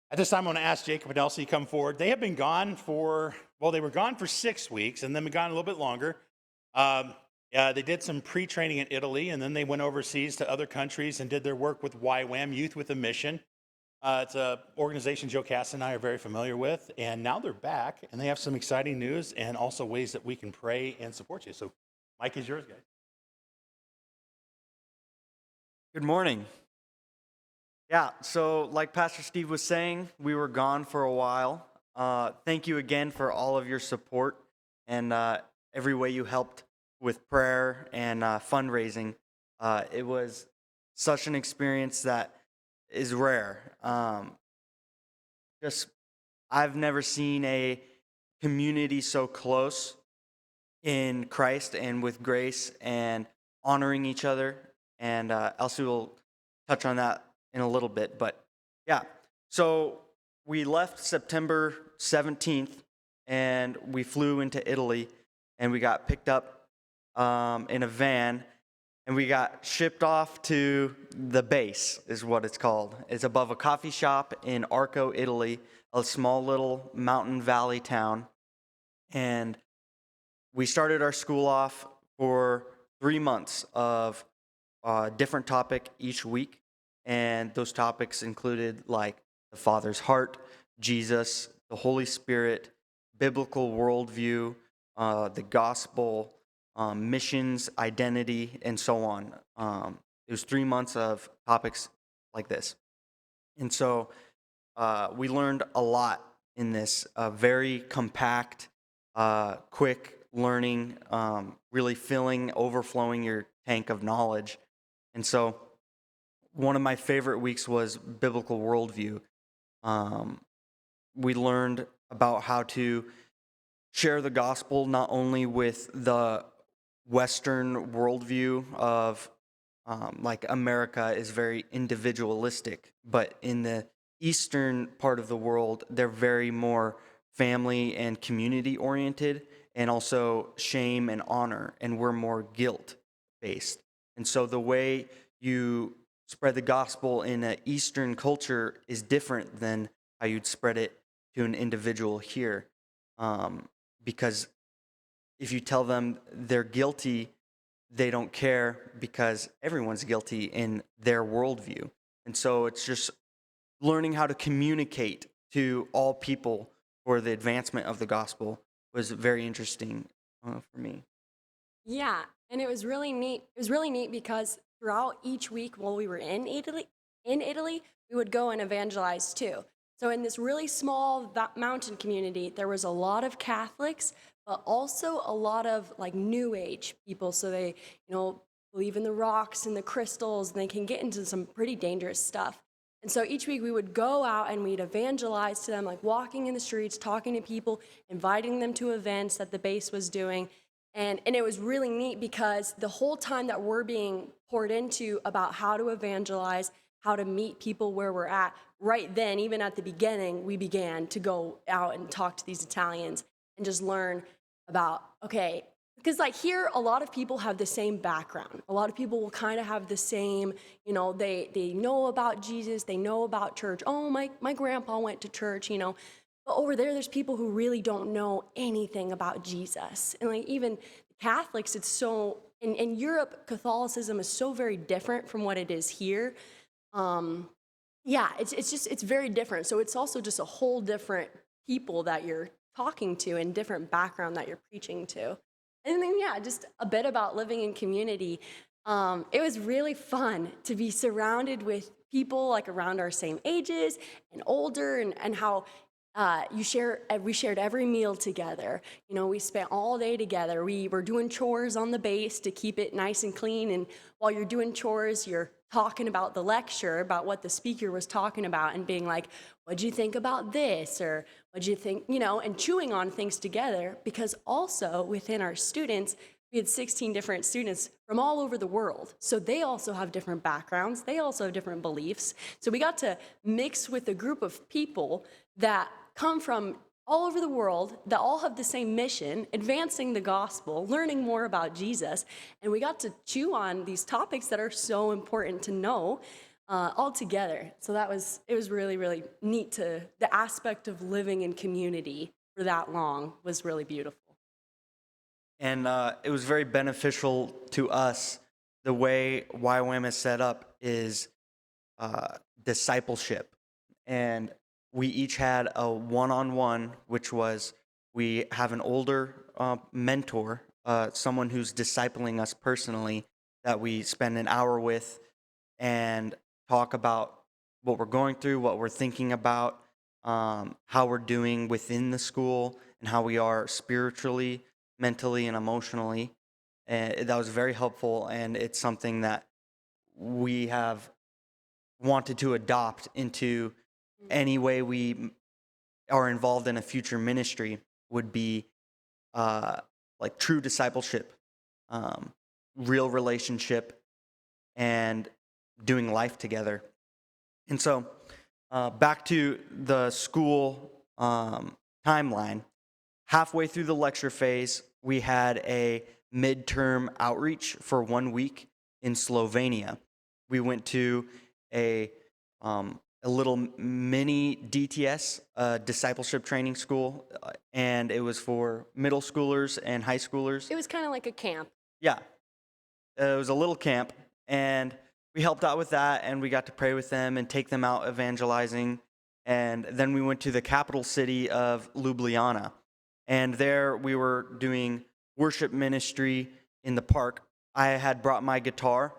At this time, I want to ask Jacob and Elsie to come forward. They have been gone they were gone for 6 weeks and then been gone a little bit longer. They did some pre-training in Italy, and then they went overseas to other countries and did their work with YWAM, Youth with a Mission. It's an organization Joe Cass and I are very familiar with, and now they're back, and they have some exciting news and also ways that we can pray and support you. So, Mike is yours, guys. Good morning. Yeah, so like Pastor Steve was saying, we were gone for a while. Thank you again for all of your support and every way you helped with prayer and fundraising. It was such an experience that is rare. Just I've never seen a community so close in Christ and with grace and honoring each other. And Elsie will touch on that in a little bit. But yeah, so we left September 17th and we flew into Italy and we got picked up in a van and we got shipped off to the base, is what it's called. It's above a coffee shop in Arco, Italy, a small little mountain valley town. And we started our school off for 3 months of a different topic each week. And those topics included like the Father's heart, Jesus, the Holy Spirit, biblical worldview, the gospel, missions, identity, and so on. It was 3 months of topics like this. And so we learned a lot in this very compact, quick learning, really overflowing your tank of knowledge. And so one of my favorite weeks was biblical worldview. We learned about how to share the gospel not only with the Western worldview of like America is very individualistic, but in the Eastern part of the world, they're very more family and community oriented, and also shame and honor, and we're more guilt based. And so the way you spread the gospel in an Eastern culture is different than how you'd spread it to an individual here. Because if you tell them they're guilty, they don't care because everyone's guilty in their worldview. And so it's just learning how to communicate to all people for the advancement of the gospel was very interesting for me. Yeah, and it was really neat. It was really neat because throughout each week while we were in Italy, we would go and evangelize too. So in this really small mountain community, there was a lot of Catholics, but also a lot of like New Age people. So they, believe in the rocks and the crystals, and they can get into some pretty dangerous stuff. And so each week we would go out and we'd evangelize to them, like walking in the streets, talking to people, inviting them to events that the base was doing. And it was really neat because the whole time that we're being poured into about how to evangelize, how to meet people where we're at, right then, even at the beginning, we began to go out and talk to these Italians and just learn about, okay, because like here, a lot of people have the same background. A lot of people will kind of have the same, they know about Jesus, they know about church. Oh, my grandpa went to church, But over there's people who really don't know anything about Jesus. And like even Catholics, it's so, in Europe, Catholicism is so very different from what it is here. It's very different. So it's also just a whole different people that you're talking to and different background that you're preaching to. And then, just a bit about living in community. It was really fun to be surrounded with people like around our same ages and older, and how we shared every meal together. We spent all day together. We were doing chores on the base to keep it nice and clean. And while you're doing chores, you're talking about the lecture, about what the speaker was talking about, and being like, what'd you think about this? Or what'd you think, and chewing on things together. Because also within our students, we had 16 different students from all over the world. So they also have different backgrounds. They also have different beliefs. So we got to mix with a group of people that come from all over the world, that all have the same mission, advancing the gospel, learning more about Jesus. And we got to chew on these topics that are so important to know. all together. So it was really, really neat the aspect of living in community for that long was really beautiful. And it was very beneficial to us. The way YWAM is set up is discipleship. And we each had a one-on-one, which was we have an older mentor, someone who's discipling us personally, that we spend an hour with and talk about what we're going through, what we're thinking about, how we're doing within the school, and how we are spiritually, mentally, and emotionally. And that was very helpful, and it's something that we have wanted to adopt into any way we are involved in a future ministry would be like true discipleship, real relationship, and doing life together. And so back to the school timeline, halfway through the lecture phase, we had a midterm outreach for 1 week in Slovenia. We went to a little mini DTS, discipleship training school, and it was for middle schoolers and high schoolers. It was kind of like a camp. Yeah, it was a little camp, and we helped out with that, and we got to pray with them and take them out evangelizing. And then we went to the capital city of Ljubljana, and there we were doing worship ministry in the park. I had brought my guitar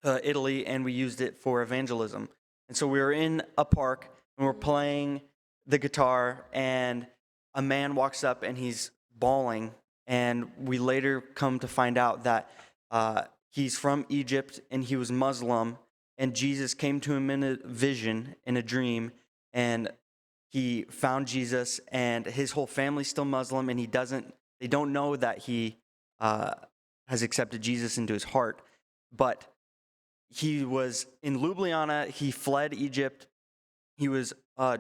to Italy, and we used it for evangelism. And so we were in a park, and we're playing the guitar, and a man walks up, and he's bawling. And we later come to find out that he's from Egypt, and he was Muslim, and Jesus came to him in a vision, in a dream, and he found Jesus, and his whole family's still Muslim, and they don't know that he has accepted Jesus into his heart. But he was in Ljubljana, he fled Egypt, he was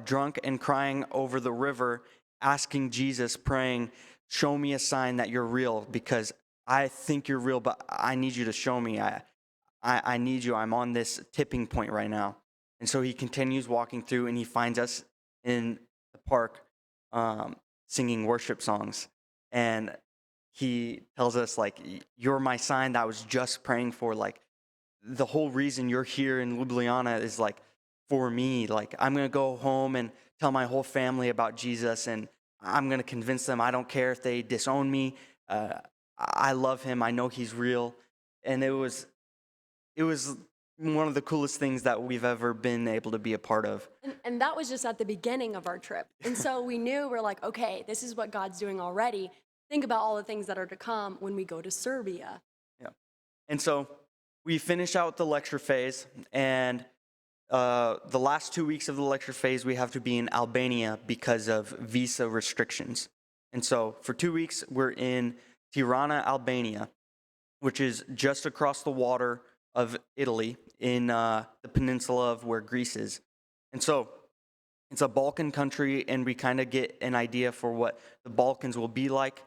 drunk and crying over the river, asking Jesus, praying, show me a sign that you're real, because I think you're real, but I need you to show me. I need you. I'm on this tipping point right now. And so he continues walking through, and he finds us in the park singing worship songs. And he tells us, like, you're my sign that I was just praying for. Like, the whole reason you're here in Ljubljana is, like, for me. Like, I'm going to go home and tell my whole family about Jesus, and I'm going to convince them. I don't care if they disown me. I love him. I know he's real. And it was one of the coolest things that we've ever been able to be a part of. And that was just at the beginning of our trip. And so we knew, we're like, okay, this is what God's doing already. Think about all the things that are to come when we go to Serbia. Yeah. And so we finish out the lecture phase, and the last 2 weeks of the lecture phase, we have to be in Albania because of visa restrictions. And so for 2 weeks, we're in Tirana, Albania, which is just across the water of Italy in the peninsula of where Greece is. And so it's a Balkan country, and we kind of get an idea for what the Balkans will be like.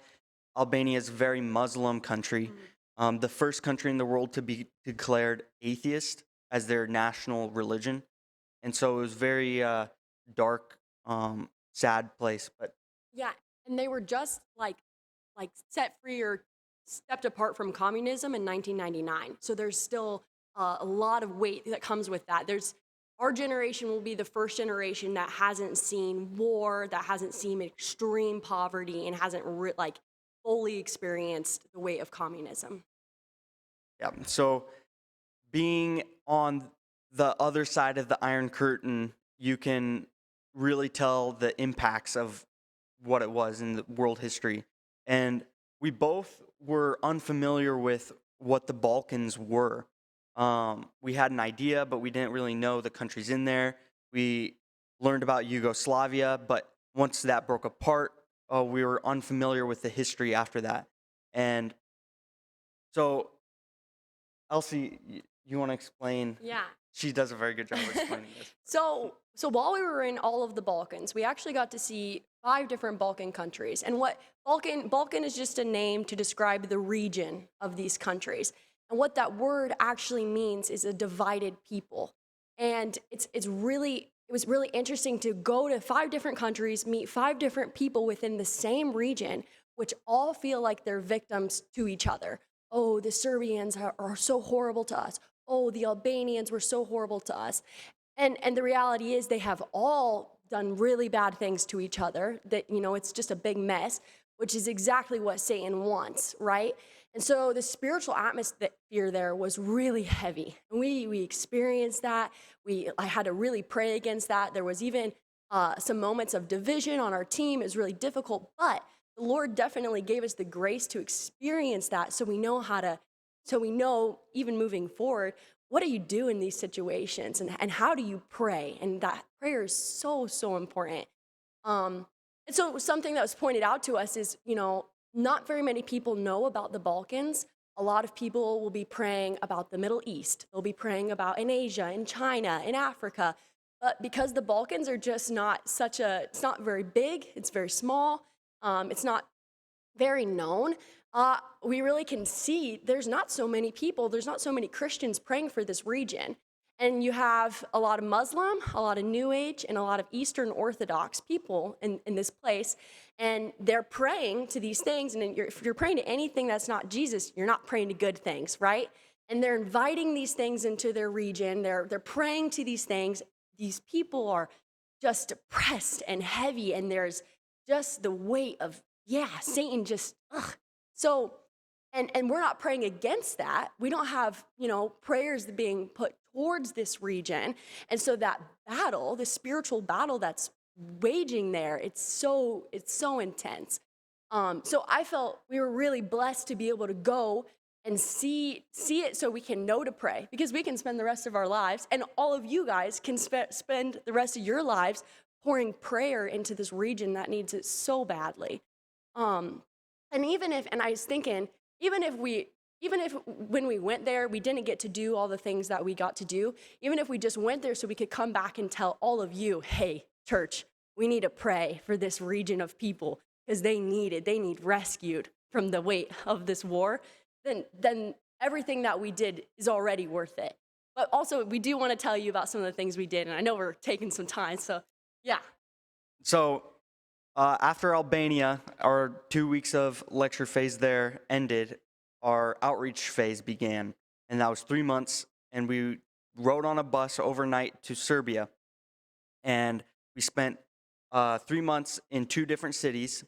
Albania is a very Muslim country, the first country in the world to be declared atheist as their national religion. And so it was very dark, sad place. But Yeah, and they were just like set free or stepped apart from communism in 1999. So there's still a lot of weight that comes with that. Our generation will be the first generation that hasn't seen war, that hasn't seen extreme poverty, and hasn't fully experienced the weight of communism. yeah, so being on the other side of the Iron Curtain, you can really tell the impacts of what it was in the world history. And we both were unfamiliar with what the Balkans were. We had an idea, but we didn't really know the countries in there. We learned about Yugoslavia, but once that broke apart, we were unfamiliar with the history after that. And so, Elsie, you want to explain? Yeah. She does a very good job of explaining this. So while we were in all of the Balkans, we actually got to see 5 different Balkan countries. And what Balkan is just a name to describe the region of these countries. And what that word actually means is a divided people. And it was really interesting to go to 5 different countries, meet 5 different people within the same region, which all feel like they're victims to each other. Oh, the Serbians are so horrible to us. Oh, the Albanians were so horrible to us. And the reality is they have all done really bad things to each other, that, it's just a big mess, which is exactly what Satan wants, right? And so the spiritual atmosphere there was really heavy. And we experienced that. I had to really pray against that. There was even some moments of division on our team. It was really difficult, but the Lord definitely gave us the grace to experience that, so we know even moving forward, what do you do in these situations, and how do you pray? And that prayer is so, so important. And so something that was pointed out to us is, not very many people know about the Balkans. A lot of people will be praying about the Middle East. They'll be praying about in Asia, in China, in Africa. But because the Balkans are just it's not very big, it's very small, it's not very known, we really can see there's not so many people, there's not so many Christians praying for this region. And you have a lot of Muslim, a lot of New Age, and a lot of Eastern Orthodox people in this place. And they're praying to these things. And if you're praying to anything that's not Jesus, you're not praying to good things, right? And they're inviting these things into their region. They're praying to these things. These people are just depressed and heavy. And there's just the weight of, Satan just, ugh. So, and we're not praying against that. We don't have, prayers being put towards this region. And so that battle, the spiritual battle that's waging there, it's so intense. So I felt we were really blessed to be able to go and see it, so we can know to pray, because we can spend the rest of our lives, and all of you guys can spend the rest of your lives pouring prayer into this region that needs it so badly. And I was thinking, even if when we went there, we didn't get to do all the things that we got to do, even if we just went there so we could come back and tell all of you, hey, church, we need to pray for this region of people because they need rescued from the weight of this war, then everything that we did is already worth it. But also, we do want to tell you about some of the things we did, and I know we're taking some time, so yeah. So after Albania, our 2 weeks of lecture phase there ended, our outreach phase began. And that was 3 months. And we rode on a bus overnight to Serbia. And we spent 3 months in 2 different cities.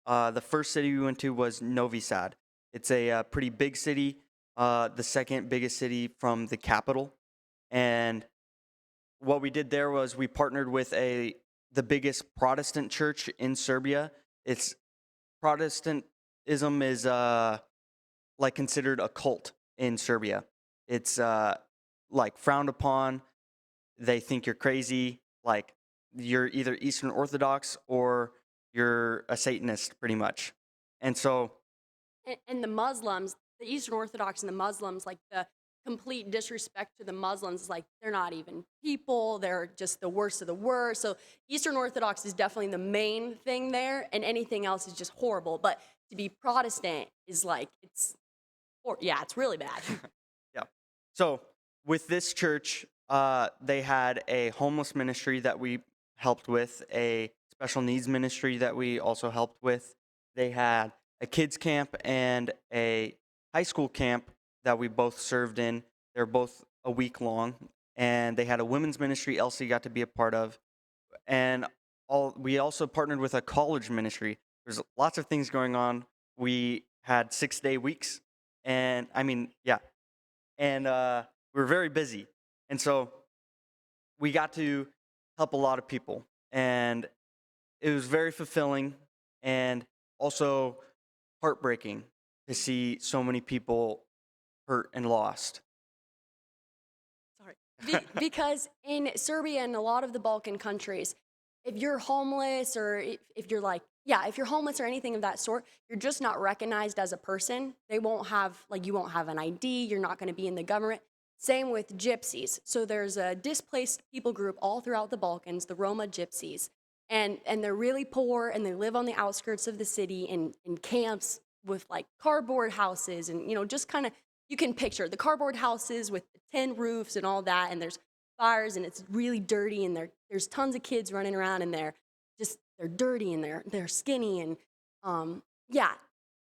The first city we went to was Novi Sad. It's a pretty big city, the second biggest city from the capital. And what we did there was we partnered with the biggest Protestant church in Serbia. It's Protestantism is like considered a cult in Serbia. It's like frowned upon. They think you're crazy. Like you're either Eastern Orthodox or you're a Satanist, pretty much. And so, And the Muslims, the Eastern Orthodox and the Muslims, like the complete disrespect to the Muslims, like they're not even people, they're just the worst of the worst. So Eastern Orthodox is definitely the main thing there, and anything else is just horrible. But to be Protestant is like, it's really bad. yeah. So with this church, they had a homeless ministry that we helped with, a special needs ministry that we also helped with. They had a kids camp and a high school camp that we both served in. They're both a week long. And they had a women's ministry Elsie got to be a part of. And we also partnered with a college ministry. There's lots of things going on. We had 6-day weeks. And we were very busy. And so we got to help a lot of people. And it was very fulfilling and also heartbreaking to see so many people hurt and lost. Sorry. Because in Serbia and a lot of the Balkan countries, if you're homeless or if you're if you're homeless or anything of that sort, you're just not recognized as a person. They won't have, you won't have an ID, you're not going to be in the government. Same with gypsies. So there's a displaced people group all throughout the Balkans, the Roma gypsies. And they're really poor, and they live on the outskirts of the city in camps with cardboard houses, and just kind of, you can picture the cardboard houses with the tin roofs and all that, and there's fires and it's really dirty and there's tons of kids running around and they're dirty and they're skinny and yeah.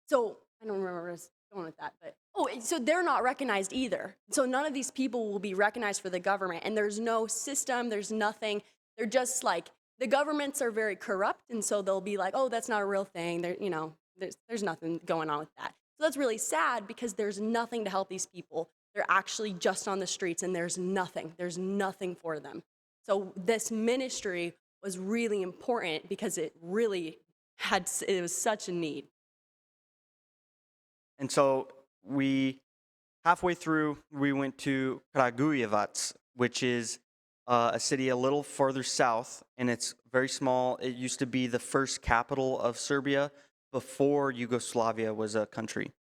So I don't remember where I was going with that, but so they're not recognized either. So none of these people will be recognized for the government, and there's no system, there's nothing. They're just like the governments are very corrupt, and so they'll be like, oh, that's not a real thing. There's nothing going on with that. So that's really sad because there's nothing to help these people. They're actually just on the streets, and there's nothing for them. So this ministry was really important because it really it was such a need. And so halfway through, we went to Kragujevac, which is a city a little further south, and it's very small. It used to be the first capital of Serbia before Yugoslavia was a country.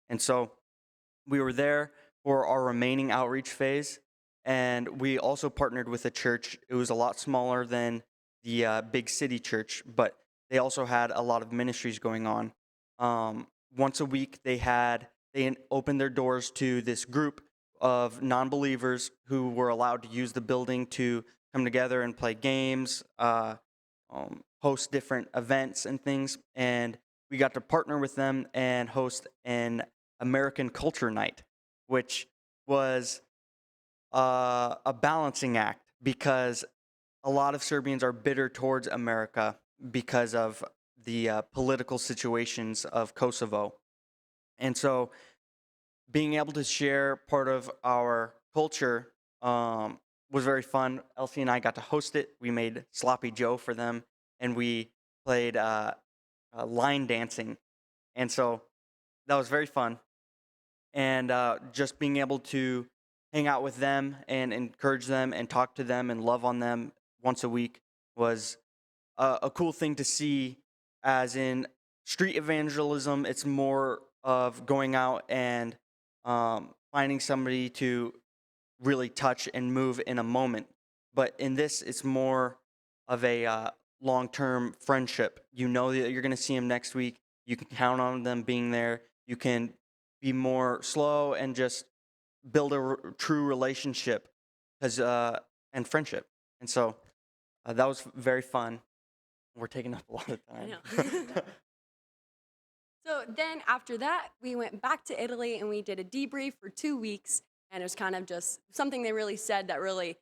And so we were there for our remaining outreach phase, and we also partnered with a church. It was a lot smaller than the big city church, but they also had a lot of ministries going on. Once a week, they opened their doors to this group of non-believers who were allowed to use the building to come together and play games, host different events and things. And we got to partner with them and host an American Culture Night, which was a balancing act because a lot of Serbians are bitter towards America because of the political situations of Kosovo. And so being able to share part of our culture was very fun. Elsie and I got to host it. We made Sloppy Joe for them, and we played line dancing. And so that was very fun. And just being able to hang out with them and encourage them and talk to them and love on them once a week was a cool thing to see. As in street evangelism, it's more of going out and finding somebody to really touch and move in a moment. But in this, it's more of a long-term friendship. You know that you're going to see them next week. You can count on them being there. You can be more slow and just build a true relationship and friendship. And so that was very fun. We're taking up a lot of time. I know. So then after that, we went back to Italy and we did a debrief for 2 weeks. And it was kind of just something they really said that really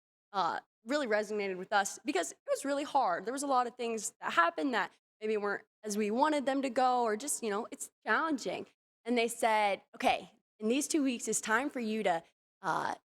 resonated with us because it was really hard. There was a lot of things that happened that maybe weren't as we wanted them to go, or just, it's challenging. And they said, okay, in these 2 weeks, it's time for you to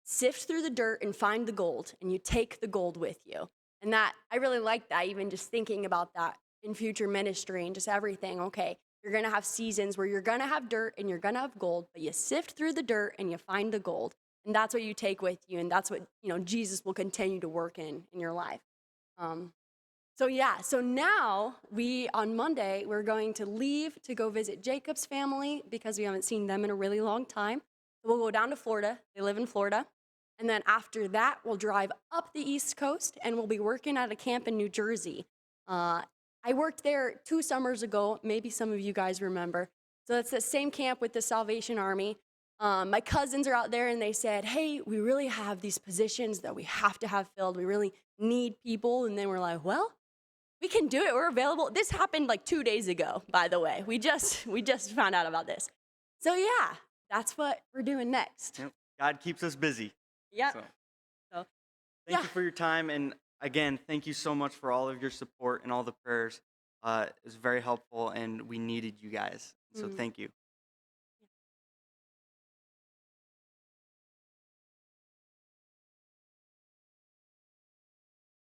sift through the dirt and find the gold, and you take the gold with you. And that, I really like that, even just thinking about that in future ministry and just everything. Okay, you're going to have seasons where you're going to have dirt and you're going to have gold, but you sift through the dirt and you find the gold. And that's what you take with you, and that's what, Jesus will continue to work in your life. So now on Monday, we're going to leave to go visit Jacob's family because we haven't seen them in a really long time. So we'll go down to Florida. They live in Florida. And then after that, we'll drive up the East Coast, and we'll be working at a camp in New Jersey. I worked there 2 summers ago. Maybe some of you guys remember. So it's the same camp with the Salvation Army. My cousins are out there, and they said, hey, we really have these positions that we have to have filled. We really need people. And then we're like, well, we can do it. We're available. This happened like 2 days ago, by the way. We just found out about this. So yeah, that's what we're doing next. Yep. God keeps us busy. Yep. So thank you for your time. And again, thank you so much for all of your support and all the prayers. It was very helpful, and we needed you guys. So thank you.